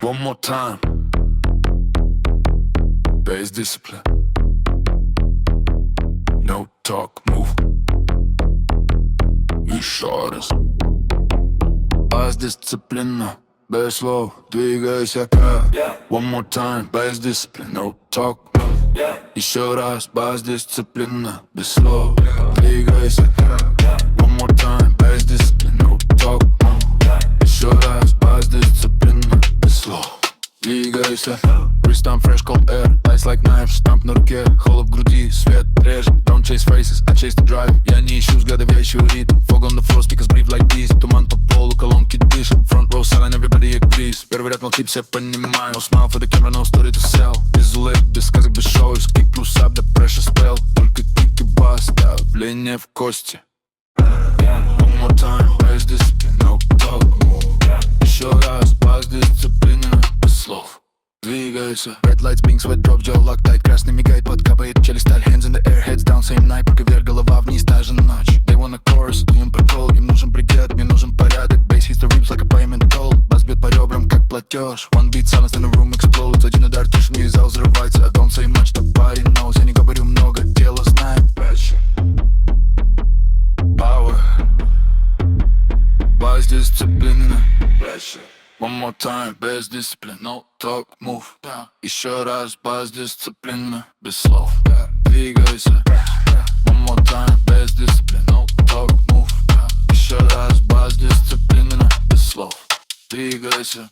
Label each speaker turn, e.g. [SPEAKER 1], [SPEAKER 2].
[SPEAKER 1] One more time. Без дисциплина. No talk, move. Еще раз. Без дисциплина. Без слов, двигайся как. One more time, без дисциплины. No talk, move. Еще раз, без дисциплина. Без слов, двигайся как. One more time, без дисциплины. No talk, move. Еще раз, без дисциплины. Без слов, двигайся. Wrist on fresh cold air, ice like knives, штамп на руке, холод в груди, свет режет. Don't chase faces, I chase the drive. Я не ищу взглядов, я ищу ритм. Fog on the floor, speakers breathe like this. Туман по полу, колонки дышат. Front row silent, everybody agrees. Первый ряд молчит, все понимаю. No smile for the camera, no story to sell. Без улыбок, без сказок, без шоу. Кик плюс ап, да pressure spell. Только кик и бас, давление в кости. One more time, без дисциплины, no talk, move. Еще раз, без дисциплины, без слов. Двигайся. Red lights, pink sweat drops, jaw lock tight. Красный мигает, подкапает челюсть, сталь. Hands in the air, heads down, same night. Руки вверх, голова вниз, та же ночь. They want a chorus, им прикол. Им нужен бригет, мне нужен порядок. Bass hits the ribs like a payment toll. Бас бьет по ребрам, как платеж. One beat, silence in the room explodes. Один удар, тишины, и зал взрывается. I don't say much, но парень knows. Я не говорю много, тело знает. Power. Без дисциплины. One more time, без дисциплины, no talk, move. Еще раз, без дисциплины, без слов. Двигайся. One more time, без дисциплины, no talk, move. Еще раз, без дисциплины, без слов. Двигайся.